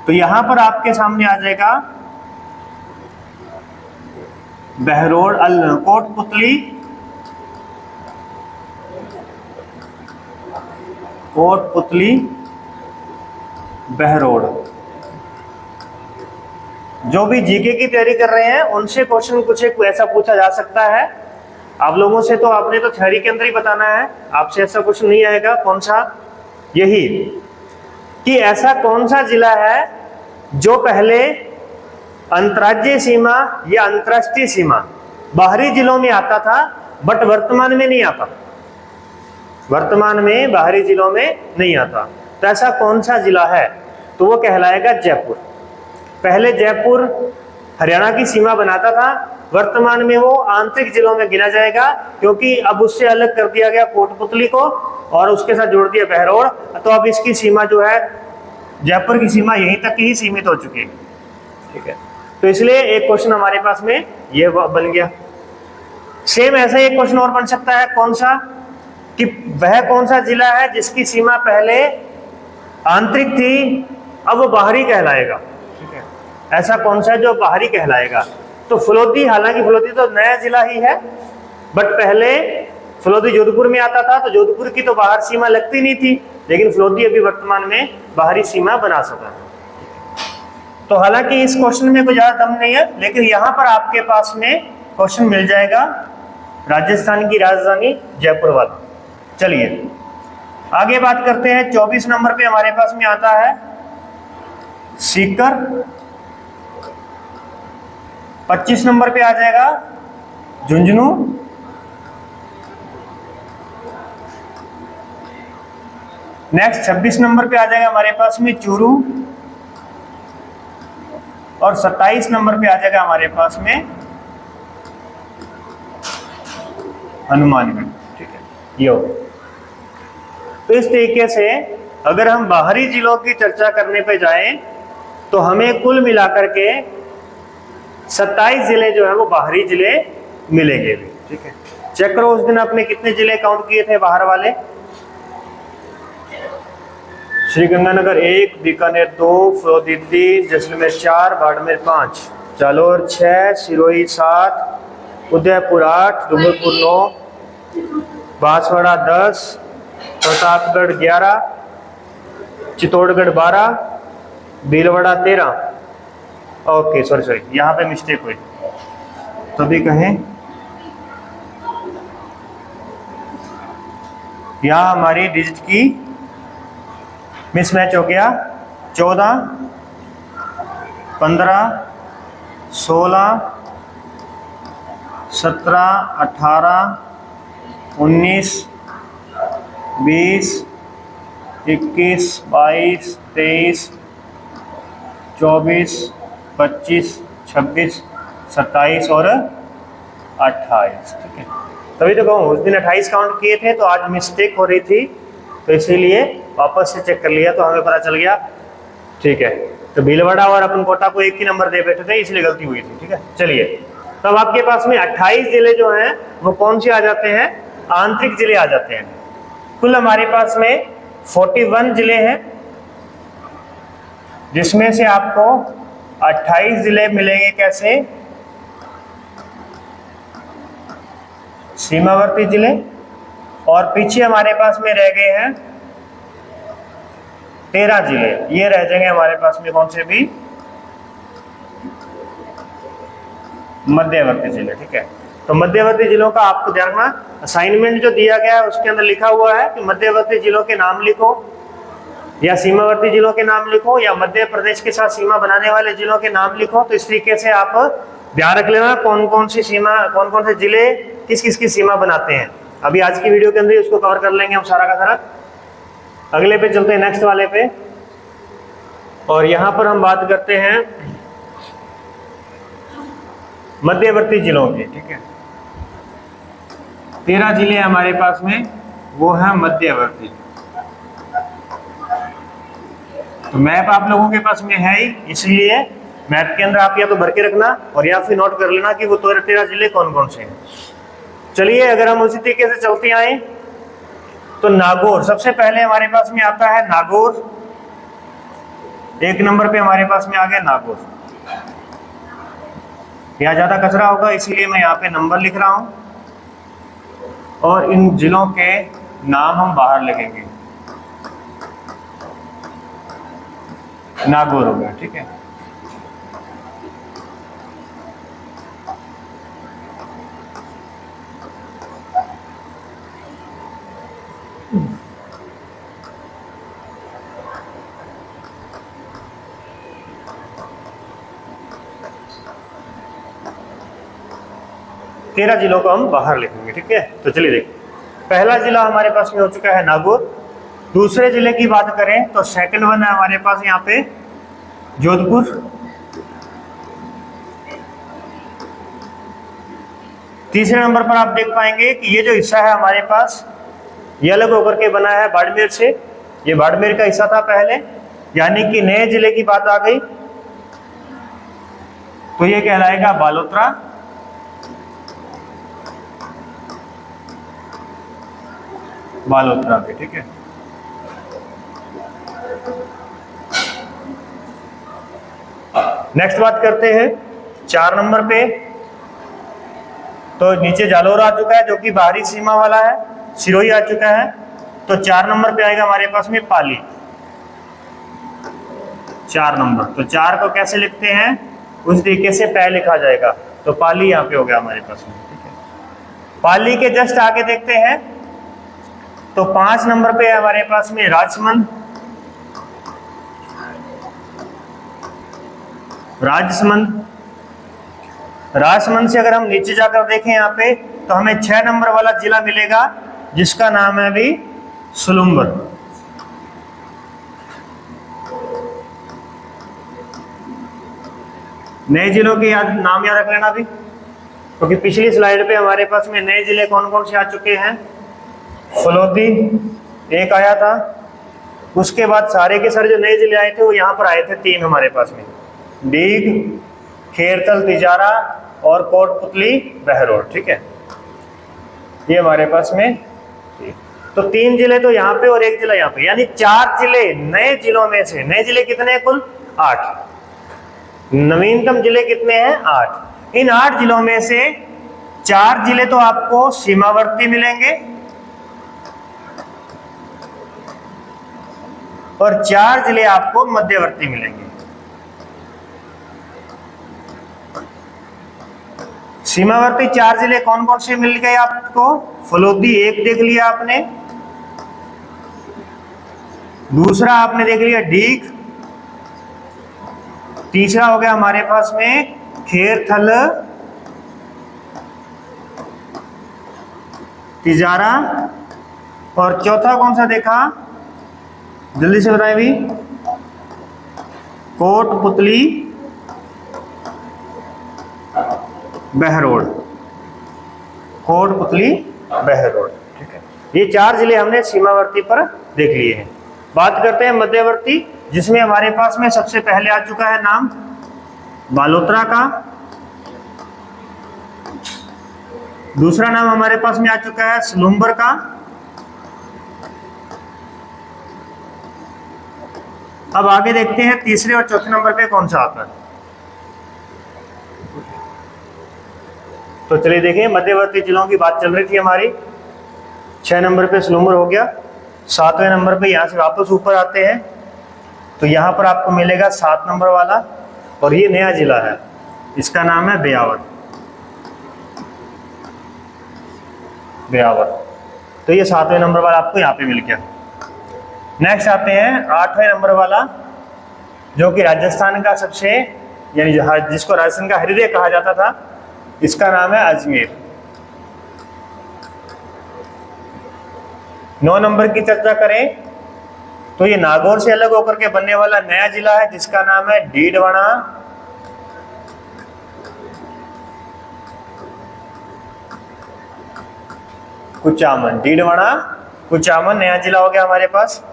तो यहां पर आपके सामने आ जाएगा बहरोड कोटपुतली, कोटपुतली बहरोड। जो भी जीके की तैयारी कर रहे हैं उनसे क्वेश्चन कुछ एक ऐसा पूछा जा सकता है। आप लोगों से तो आपने तो थ्योरी के अंदर ही बताना है, आपसे ऐसा कुछ नहीं आएगा। कौन सा, यही कि ऐसा कौन सा जिला है जो पहले अंतर्राज्यीय सीमा या अंतर्राष्ट्रीय सीमा बाहरी जिलों में आता था बट वर्तमान में नहीं आता, वर्तमान में बाहरी जिलों में नहीं आता। तो ऐसा कौन सा जिला है, तो वो कहलाएगा जयपुर। पहले जयपुर हरियाणा की सीमा बनाता था, वर्तमान में वो आंतरिक जिलों में गिना जाएगा क्योंकि अब उससे अलग कर दिया गया कोटपुतली को और उसके साथ जोड़ दिया बहरोड। तो अब इसकी सीमा जो है, जयपुर की सीमा यहीं तक ही सीमित हो चुकी है, ठीक है। तो इसलिए एक क्वेश्चन हमारे पास में ये बन गया। सेम ऐसा एक क्वेश्चन और बन सकता है, कौन सा, कि वह कौन सा जिला है जिसकी सीमा पहले आंतरिक थी अब वो बाहरी कहलाएगा, ठीक है। ऐसा कौन सा है जो बाहरी कहलाएगा, तो फलोदी, हालांकि फलोदी तो नया जिला ही है बट पहले फलोदी जोधपुर में आता था, तो जोधपुर की तो बाहर सीमा लगती नहीं थी, लेकिन फलोदी अभी वर्तमान में बाहरी सीमा बना सका है। तो हालांकि इस क्वेश्चन में कोई ज्यादा दम नहीं है, लेकिन यहाँ पर आपके पास में क्वेश्चन मिल जाएगा राजस्थान की राजधानी जयपुर वाला। चलिए आगे बात करते हैं। 24 नंबर पे हमारे पास में आता है सीकर, 25 नंबर पे आ जाएगा झुंझुनू, नेक्स्ट 26 नंबर पे आ जाएगा हमारे पास में चूरू और 27 नंबर पे आ जाएगा हमारे पास में हनुमानगढ़, ठीक है। ये हो, तो इस तरीके से अगर हम बाहरी जिलों की चर्चा करने पे जाएं तो हमें कुल मिलाकर के 27 जिले जो है वो बाहरी जिले मिलेंगे, ठीक है। चेक करो उस दिन आपने कितने जिले काउंट किए थे बाहर वाले। श्रीगंगानगर 1, बीकानेर 2, फलोदी 3, जैसलमेर 4, बाड़मेर 5, जालौर 6, सिरोही 7, उदयपुर 8, डूंगरपुर 9, बांसवाड़ा 10, प्रतापगढ़ 11, चित्तौड़गढ़ 12, भीलवाड़ा 13। ओके सॉरी यहाँ पे मिस्टेक हुई, तभी कहें यहाँ हमारी डिजिट की मिसमैच हो गया। 14, 15, 16, 17, 18, 19, 20, 21, 22, 23, 24, 25, 26, 27 और 28, ठीक है। तभी तो कहूँ उस दिन 28 काउंट किए थे, तो आज मिस्टेक हो रही थी, तो इसीलिए वापस से चेक कर लिया तो हमें पता चल गया, ठीक है। तो भीलवाड़ा और अपन कोटा को एक ही नंबर दे बैठे थे, इसलिए गलती हुई थी, ठीक है। चलिए तब आपके पास में 28 जिले जो हैं वो कौन से आ जाते हैं, आंतरिक जिले आ जाते हैं। कुल हमारे पास में 41 जिले हैं, जिसमें से आपको 28 जिले मिलेंगे कैसे, सीमावर्ती जिले, और पीछे हमारे पास में रह गए हैं 13 जिले। ये रह जाएंगे हमारे पास में कौन से भी, मध्यवर्ती जिले, ठीक है। तो मध्यवर्ती जिलों का आपको ध्यान रखना, असाइनमेंट जो दिया गया है उसके अंदर लिखा हुआ है कि मध्यवर्ती जिलों के नाम लिखो या सीमावर्ती जिलों के नाम लिखो या मध्य प्रदेश के साथ सीमा बनाने वाले जिलों के नाम लिखो। तो इस तरीके से आप ध्यान रख लेना कौन कौन सी सीमा, कौन कौन से जिले किस किस की सीमा बनाते हैं। अभी आज की वीडियो के अंदर उसको कवर कर लेंगे हम सारा का सारा। अगले पे चलते हैं, नेक्स्ट वाले पे, और यहाँ पर हम बात करते हैं मध्यवर्ती जिलों की। ठीक है, 13 जिले हमारे पास में, वो है मध्यवर्ती। तो मैप आप लोगों के पास में है ही, इसलिए मैप के अंदर आप या तो भर के रखना और या फिर नोट कर लेना कि वो 13 जिले कौन कौन से हैं। चलिए अगर हम उसी तरीके से चलते आए तो नागौर सबसे पहले हमारे पास में आता है। नागौर 1 नंबर पे हमारे पास में आ गया नागौर। यहाँ ज्यादा कचरा होगा इसीलिए मैं यहाँ पे नंबर लिख रहा हूं और इन जिलों के नाम हम बाहर लिखेंगे। नागौर हो गया। ठीक है, तेरह जिलों को हम बाहर लिखेंगे। ठीक है, तो चलिए देखिए, पहला जिला हमारे पास में हो चुका है नागौर। दूसरे जिले की बात करें तो सेकंड वन है हमारे पास यहाँ पे जोधपुर। तीसरे नंबर पर आप देख पाएंगे कि ये जो हिस्सा है हमारे पास, ये अलग होकर के बना है बाड़मेर से। ये बाड़मेर का हिस्सा था पहले, यानी कि नए जिले की बात आ गई तो ये कहलाएगा बालोतरा। बालोतरा पे। ठीक है, नेक्स्ट बात करते हैं 4 नंबर पे। तो नीचे जालोर आ चुका है जो कि बाहरी सीमा वाला है, सिरोही आ चुका है। तो 4 नंबर पे आएगा हमारे पास में पाली। 4 नंबर, तो 4 को कैसे लिखते हैं उस तरीके से पै लिखा जाएगा। तो पाली यहाँ पे हो गया हमारे पास में। ठीक है, पाली के जस्ट आगे देखते हैं तो 5 नंबर पे है हमारे पास में राजसमंद। राजसमंद से अगर हम नीचे जाकर देखें यहाँ पे तो हमें 6 नंबर वाला जिला मिलेगा जिसका नाम है अभी सुलुम्बर। नए जिलों के नाम याद रख लेना भी, क्योंकि पिछली स्लाइड पे हमारे पास में नए जिले कौन कौन से आ चुके हैं। फलोदी एक आया था, उसके बाद सारे के सारे जो नए जिले आए थे वो यहाँ पर आए थे 3 हमारे पास में, डीग, खेरथल, तिजारा और कोटपुतली, बहरोड। ठीक है, ये हमारे पास में। तो 3 जिले तो यहाँ पे और 1 जिला यहाँ पे, यानी 4 जिले नए जिलों में से। नए जिले कितने हैं कुल? 8। नवीनतम जिले कितने हैं? 8। इन 8 जिलों में से 4 जिले तो आपको सीमावर्ती मिलेंगे और 4 जिले आपको मध्यवर्ती मिलेंगे। सीमावर्ती 4 जिले कौन कौन से मिल गए आपको? फलोदी 1 देख लिया आपने, दूसरा आपने देख लिया डीग, तीसरा हो गया हमारे पास में खेरथल, तिजारा, और चौथा कौन सा देखा? जल्दी से बताएं भी। कोटपुतली, बहरोड। कोटपुतली, बहरोड। ठीक है, ये 4 जिले हमने सीमावर्ती पर देख लिए हैं। बात करते हैं मध्यवर्ती, जिसमें हमारे पास में सबसे पहले आ चुका है नाम बालोतरा का। दूसरा नाम हमारे पास में आ चुका है सुलुम्बर का। अब आगे देखते हैं तीसरे और चौथे नंबर पे कौन सा आता है। तो चलिए देखिए, मध्यवर्ती जिलों की बात चल रही थी हमारी। 6 नंबर पे सुलुम्बर हो गया। 7वें नंबर पे यहाँ से वापस ऊपर आते हैं तो यहाँ पर आपको मिलेगा 7 नंबर वाला, और ये नया जिला है, इसका नाम है ब्यावर। ब्यावर, तो ये 7वें नंबर वाला आपको यहाँ पे मिल गया। नेक्स्ट आते हैं 8वें नंबर वाला, जो कि राजस्थान का सबसे, यानी जिसको राजस्थान का हृदय कहा जाता था, इसका नाम है अजमेर। 9 नंबर की चर्चा करें तो ये नागौर से अलग होकर के बनने वाला नया जिला है जिसका नाम है डीडवाना कुचामन। डीडवाना कुचामन नया जिला हो गया हमारे पास।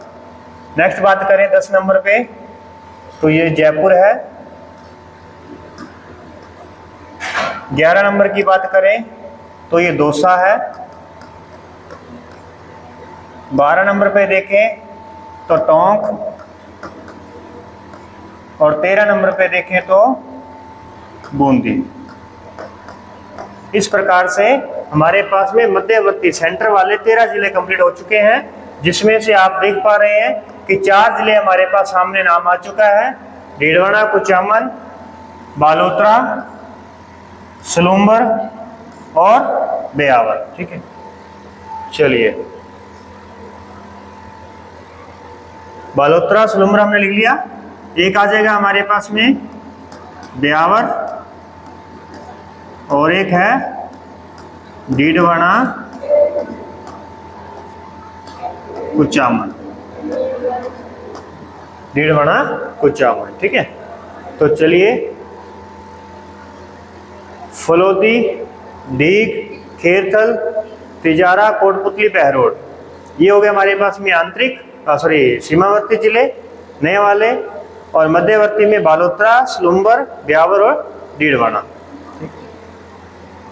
नेक्स्ट बात करें 10 नंबर पे तो ये जयपुर है। 11 नंबर की बात करें तो ये दौसा है। 12 नंबर पे देखें तो टोंक और 13 नंबर पे देखें तो बूंदी। इस प्रकार से हमारे पास में मध्यवर्ती सेंटर वाले 13 जिले कंप्लीट हो चुके हैं, जिसमें से आप देख पा रहे हैं कि 4 जिले हमारे पास सामने नाम आ चुका है, डीडवाना कुचामन, बालोतरा, सलूम्बर और ब्यावर। ठीक है, चलिए बालोतरा सलूम्बर हमने लिख लिया। एक आ जाएगा हमारे पास में ब्यावर और एक है डीडवाना कुचामन। डीडवाना कुचामन, ठीक है। तो चलिए फलोदी, डीग, खेरथल, तिजारा, कोटपुतली, बहरोड, ये हो गए हमारे पास में आंतरिक सीमावर्ती जिले नए वाले, और मध्यवर्ती में बालोतरा, सलूम्बर, ब्यावर और डीडवाना।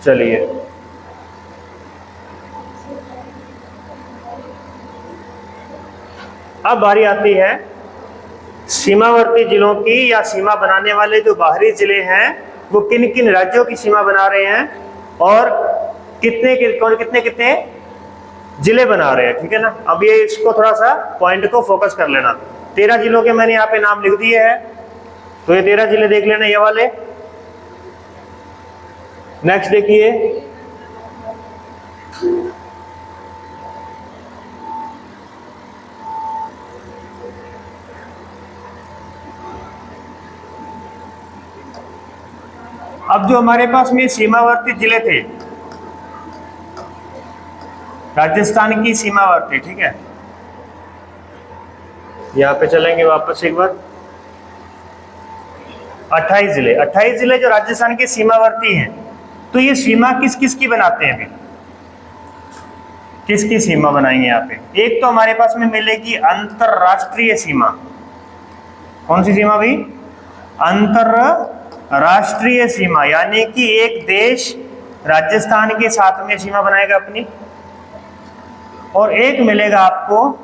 चलिए अब बारी आती है सीमावर्ती जिलों की, या सीमा बनाने वाले जो बाहरी जिले हैं वो किन किन राज्यों की सीमा बना रहे हैं और कितने कितने जिले बना रहे हैं। ठीक है ना, अब ये इसको थोड़ा सा पॉइंट को फोकस कर लेना। 13 जिलों के मैंने यहाँ पे नाम लिख दिए हैं, तो ये 13 जिले देख लेना, ये वाले। नेक्स्ट देखिए अब जो हमारे पास में सीमावर्ती जिले थे, राजस्थान की सीमावर्ती, ठीक है, यहां पे चलेंगे वापस एक बार। 28 जिले जो राजस्थान के सीमावर्ती हैं, तो ये सीमा किस किस की बनाते हैं? अभी किसकी सीमा बनाएंगे यहाँ पे? एक तो हमारे पास में मिलेगी अंतरराष्ट्रीय सीमा। कौन सी सीमा भी? अंतरराष्ट्रीय सीमा, यानी कि एक देश राजस्थान के साथ में सीमा बनाएगा अपनी, और एक मिलेगा आपको,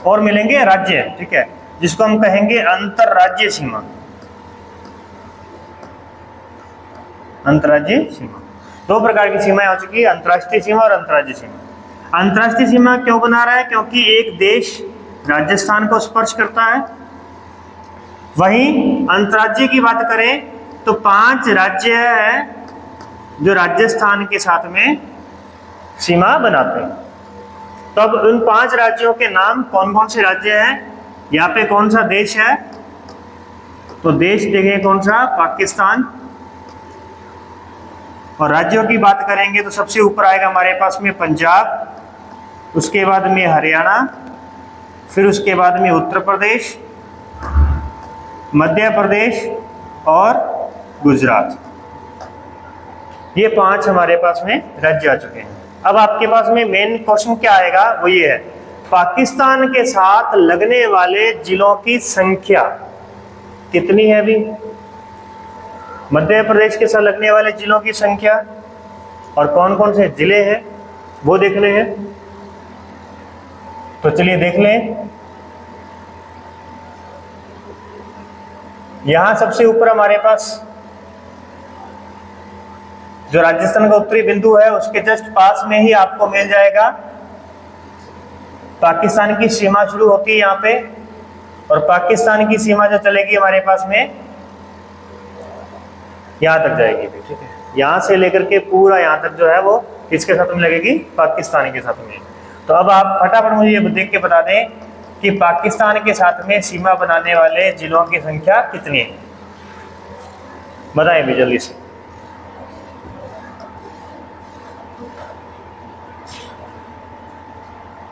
और मिलेंगे राज्य, ठीक है, जिसको हम कहेंगे अंतरराज्यीय सीमा। अंतरराज्यीय सीमा, दो प्रकार की सीमाएं हो चुकी है, अंतरराष्ट्रीय सीमा और अंतरराज्यीय सीमा। अंतरराष्ट्रीय सीमा क्यों बना रहा है? क्योंकि एक देश राजस्थान को स्पर्श करता है। वहीं अंतरराज्यीय की बात करें तो 5 राज्य हैं जो राजस्थान के साथ में सीमा बनाते हैं। तो अब उन 5 राज्यों के नाम कौन कौन से राज्य हैं, यहाँ पे कौन सा देश है? तो देश देखें कौन सा? पाकिस्तान। और राज्यों की बात करेंगे तो सबसे ऊपर आएगा हमारे पास में पंजाब, उसके बाद में हरियाणा, फिर उसके बाद में उत्तर प्रदेश, मध्य प्रदेश और गुजरात। ये 5 हमारे पास में राज्य आ चुके हैं। अब आपके पास में मेन क्वेश्चन क्या आएगा, वो ये है, पाकिस्तान के साथ लगने वाले जिलों की संख्या कितनी है? अभी मध्य प्रदेश के साथ लगने वाले जिलों की संख्या और कौन कौन से जिले हैं वो देखने हैं। तो चलिए देख लें। यहां सबसे ऊपर हमारे पास जो राजस्थान का उत्तरी बिंदु है उसके जस्ट पास में ही आपको मिल जाएगा, पाकिस्तान की सीमा शुरू होती है यहाँ पे, और पाकिस्तान की सीमा जो चलेगी हमारे पास में यहाँ तक जाएगी। ठीक है, यहाँ से लेकर के पूरा यहाँ तक जो है वो किसके साथ में लगेगी? पाकिस्तान के साथ में। तो अब आप फटाफट मुझे ये देख के बता दें कि पाकिस्तान के साथ में सीमा बनाने वाले जिलों की संख्या कितनी है, बताएं भी जल्दी से।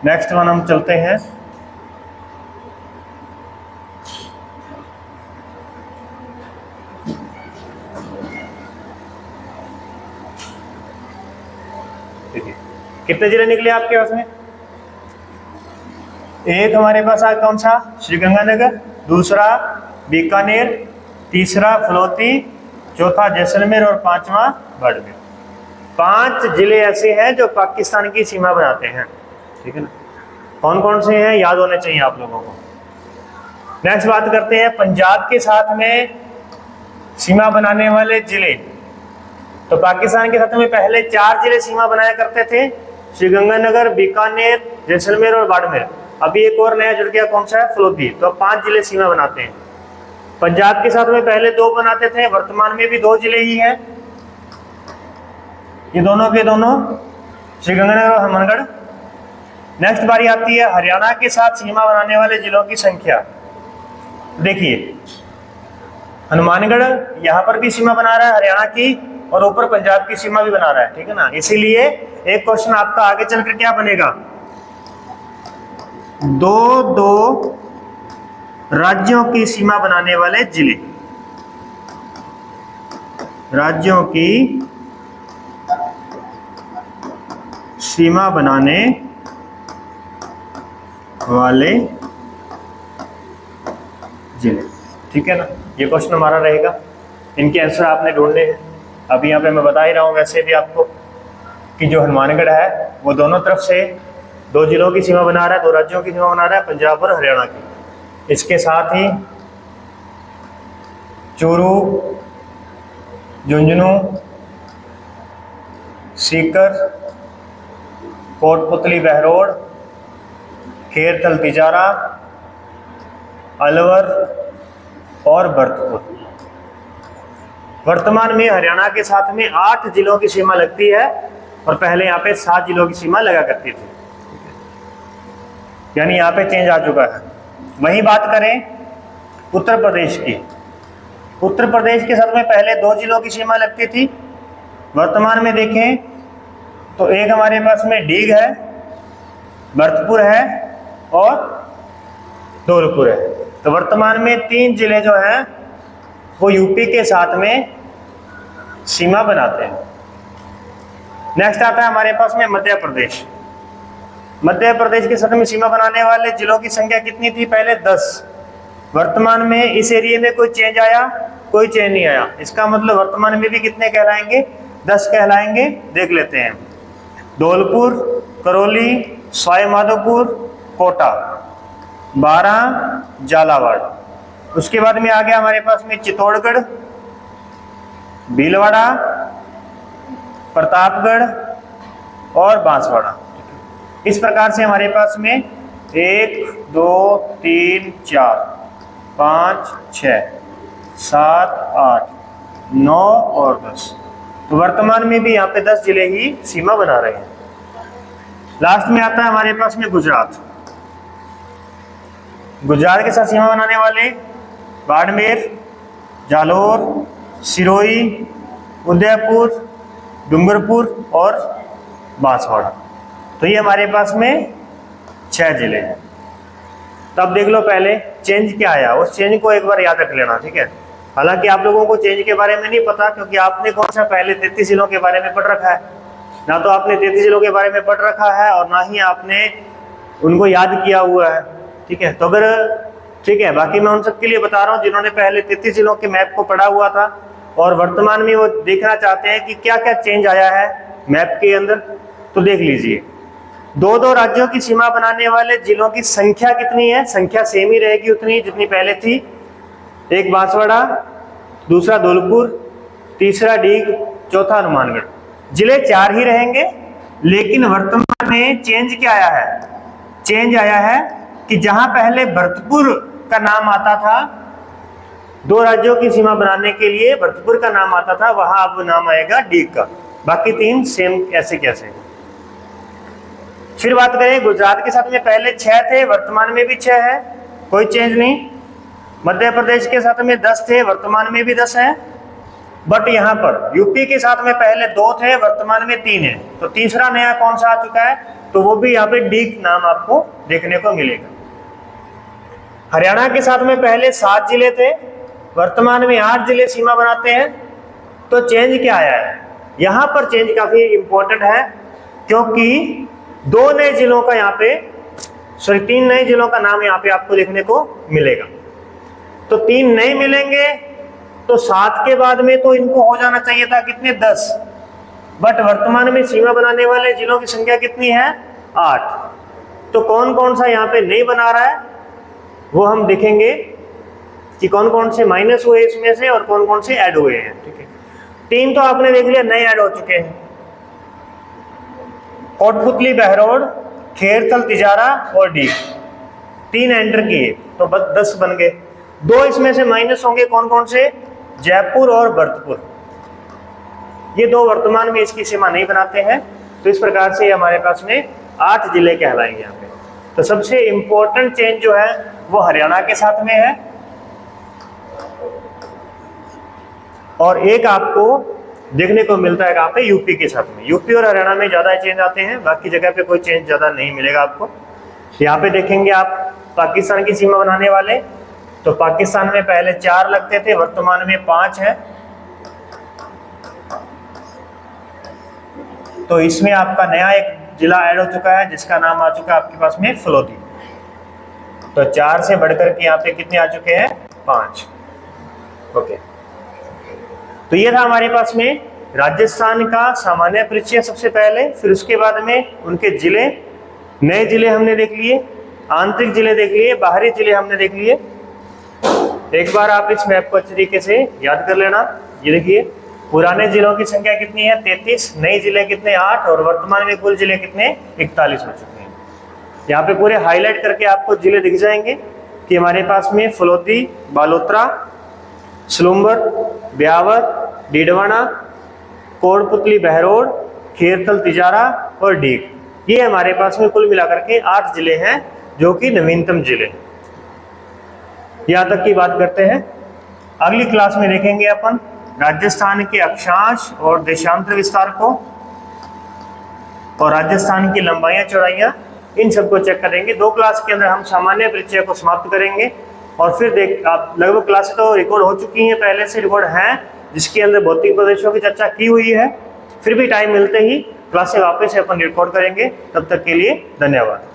नेक्स्ट वन हम चलते हैं। देखिए कितने जिले निकले आपके पास में? एक हमारे पास आज कौन सा? श्रीगंगानगर, दूसरा बीकानेर, तीसरा फलोती, चौथा जैसलमेर और पांचवा बाड़मेर। 5 जिले ऐसे हैं जो पाकिस्तान की सीमा बनाते हैं, ठीक है ना। कौन कौन से हैं याद होने चाहिए आप लोगों को। नेक्स्ट बात करते हैं पंजाब के साथ में सीमा बनाने वाले जिले। तो पाकिस्तान के साथ में पहले 4 जिले सीमा बनाया करते थे, श्रीगंगानगर, बीकानेर, जैसलमेर और बाड़मेर। अभी एक और नया जुड़ गया, कौन सा है? फलोदी। तो 5 जिले सीमा बनाते हैं। पंजाब के साथ में पहले 2 बनाते थे, वर्तमान में भी 2 जिले ही हैं, ये दोनों के दोनों श्रीगंगानगर और हनुमानगढ़। नेक्स्ट बारी आती है हरियाणा के साथ सीमा बनाने वाले जिलों की संख्या। देखिए हनुमानगढ़ यहाँ पर भी सीमा बना रहा है हरियाणा की, और ऊपर पंजाब की सीमा भी बना रहा है, ठीक है ना। इसीलिए एक क्वेश्चन आपका आगे चलकर क्या बनेगा, 2 राज्यों की सीमा बनाने वाले जिले, राज्यों की सीमा बनाने वाले जिले, ठीक है ना। ये क्वेश्चन हमारा रहेगा, इनके आंसर आपने ढूंढने हैं। अभी यहाँ पे मैं बता ही रहा हूँ वैसे भी आपको कि जो हनुमानगढ़ है वो दोनों तरफ से 2 जिलों की सीमा बना रहा है, 2 राज्यों की सीमा बना रहा है, पंजाब और हरियाणा की। इसके साथ ही चूरू, झुंझुनू, सीकर, कोटपुतली बहरोड, खेरथल तिजारा, अलवर और भरतपुर। वर्तमान में हरियाणा के साथ में 8 जिलों की सीमा लगती है, और पहले यहाँ पे 7 जिलों की सीमा लगा करती थी, यानी यहाँ पे चेंज आ चुका है। वहीं बात करें उत्तर प्रदेश की, उत्तर प्रदेश के साथ में पहले 2 जिलों की सीमा लगती थी, वर्तमान में देखें तो एक हमारे पास में डीग है, भरतपुर है और धौलपुर है। तो वर्तमान में 3 जिले जो हैं वो यूपी के साथ में सीमा बनाते हैं। नेक्स्ट आता है हमारे पास में मध्य प्रदेश। मध्य प्रदेश के साथ में सीमा बनाने वाले जिलों की संख्या कितनी थी? पहले 10। वर्तमान में इस एरिया में कोई चेंज आया? कोई चेंज नहीं आया। इसका मतलब वर्तमान में भी कितने कहलाएंगे? 10 कहलाएंगे। देख लेते हैं, धौलपुर, करौली, सवाई माधोपुर, कोटा, 12 झालावाड़। उसके बाद में आ गया हमारे पास में चित्तौड़गढ़, भीलवाड़ा, प्रतापगढ़ और बांसवाड़ा। इस प्रकार से हमारे पास में 1 2 3 4 5 6 7 8 9 और 10। तो वर्तमान में भी यहाँ पे 10 जिले ही सीमा बना रहे हैं। लास्ट में आता है हमारे पास में गुजरात। गुजरात के साथ सीमा बनाने वाले बाड़मेर, जालोर, सिरोही, उदयपुर, डूंगरपुर और बांसवाड़ा। तो ये हमारे पास में 6 जिले हैं। तब देख लो पहले चेंज क्या आया, उस चेंज को एक बार याद रख लेना, ठीक है। हालांकि आप लोगों को चेंज के बारे में नहीं पता, क्योंकि आपने कौन सा पहले 33 जिलों के बारे में पढ़ रखा है। ना तो आपने 33 जिलों के बारे में पढ़ रखा है और ना ही आपने उनको याद किया हुआ है, ठीक है। तो अगर ठीक है, बाकी मैं उन सबके लिए बता रहा हूँ जिन्होंने पहले 33 जिलों के मैप को पढ़ा हुआ था और वर्तमान में वो देखना चाहते हैं कि क्या क्या चेंज आया है मैप के अंदर। तो देख लीजिए, 2 राज्यों की सीमा बनाने वाले जिलों की संख्या कितनी है? संख्या सेम ही रहेगी, उतनी जितनी पहले थी। एक बांसवाड़ा, दूसरा धौलपुर, तीसरा डीग, चौथा हनुमानगढ़। जिले 4 ही रहेंगे, लेकिन वर्तमान में चेंज क्या आया है? चेंज आया है कि जहां पहले भरतपुर का नाम आता था, 2 राज्यों की सीमा बनाने के लिए भरतपुर का नाम आता था, वहां अब नाम आएगा डीग का। बाकी 3 सेम ऐसे कैसे। फिर बात करें गुजरात के साथ में पहले 6 थे, वर्तमान में भी 6 है, कोई चेंज नहीं। मध्य प्रदेश के साथ में 10 थे, वर्तमान में भी 10 है। बट यहाँ पर यूपी के साथ में पहले 2 थे, वर्तमान में 3 है। तो तीसरा नया कौन सा आ चुका है? तो वो भी यहाँ पे डी नाम आपको देखने को मिलेगा। हरियाणा के साथ में पहले 7 जिले थे, वर्तमान में 8 जिले सीमा बनाते हैं। तो चेंज क्या आया है, यहाँ पर चेंज काफी इंपॉर्टेंट है, क्योंकि 2 नए जिलों का यहाँ पे 3 नए जिलों का नाम यहाँ पे आपको देखने को मिलेगा। तो 3 नए मिलेंगे, तो 7 के बाद में तो इनको हो जाना चाहिए था कितने, 10, बट वर्तमान में सीमा बनाने वाले जिलों की संख्या कितनी है, 8। तो कौन कौन सा यहाँ पे नहीं बना रहा है वो हम देखेंगे कि कौन कौन से माइनस हुए इसमें से और कौन कौन से ऐड हुए हैं। ठीक है, 3 तो आपने देख लिया नए ऐड हो चुके हैं, कोटपुतली, बहरोड, खेरथल, तिजारा और डी, 3 एंटर किए तो बस 10 बन गए। 2 इसमें से माइनस होंगे, कौन कौन से, जयपुर और भरतपुर, ये 2 वर्तमान में इसकी सीमा नहीं बनाते हैं। तो इस प्रकार से हमारे पास में 8 जिले कहलाएंगे यहाँ पे। तो सबसे इंपॉर्टेंट चेंज जो है वो हरियाणा के साथ में है, और एक आपको देखने को मिलता है कहाँ पे, यूपी के साथ में। यूपी और हरियाणा में ज्यादा चेंज आते हैं, बाकी जगह पे कोई चेंज ज्यादा नहीं मिलेगा आपको। यहाँ पे देखेंगे आप पाकिस्तान की सीमा बनाने वाले, तो पाकिस्तान में पहले 4 लगते थे, वर्तमान में 5 है। तो इसमें आपका नया एक जिला ऐड हो चुका है जिसका नाम आ चुका है आपके पास में फलोदी। तो 4 से बढ़कर के यहाँ पे कितने आ चुके हैं, 5। ओके, तो ये था हमारे पास में राजस्थान का सामान्य परिचय सबसे पहले, फिर उसके बाद में उनके जिले, नए जिले हमने देख लिए, आंतरिक जिले देख लिए, बाहरी जिले हमने देख लिए। एक बार आप इस मैप को अच्छे तरीके से याद कर लेना। ये देखिए पुराने जिलों की संख्या कितनी है, 33, नए जिले कितने, 8, और वर्तमान में कुल जिले कितने, 41 हो चुके हैं। यहाँ पे पूरे हाईलाइट करके आपको जिले दिख जाएंगे कि हमारे पास में फलोदी, बालोतरा, सलूंबर, ब्यावर, डीडवाना, कोटपुतली, बहरोड, खेरथल, तिजारा और डीग, ये हमारे पास में कुल मिलाकर के 8 जिले हैं जो कि नवीनतम जिले। यहाँ तक की बात करते हैं। अगली क्लास में देखेंगे अपन राजस्थान के अक्षांश और देशांतर विस्तार को, और राजस्थान की लंबाइयाँ चौड़ाइयाँ, इन सबको चेक करेंगे। 2 क्लास के अंदर हम सामान्य परिचय को समाप्त करेंगे, और फिर देख आप लगभग क्लास तो रिकॉर्ड हो चुकी हैं, पहले से रिकॉर्ड हैं, जिसके अंदर भौतिक प्रदेशों की चर्चा की हुई है। फिर भी टाइम मिलते ही क्लासें वापस से अपन रिकॉर्ड करेंगे। तब तक के लिए धन्यवाद।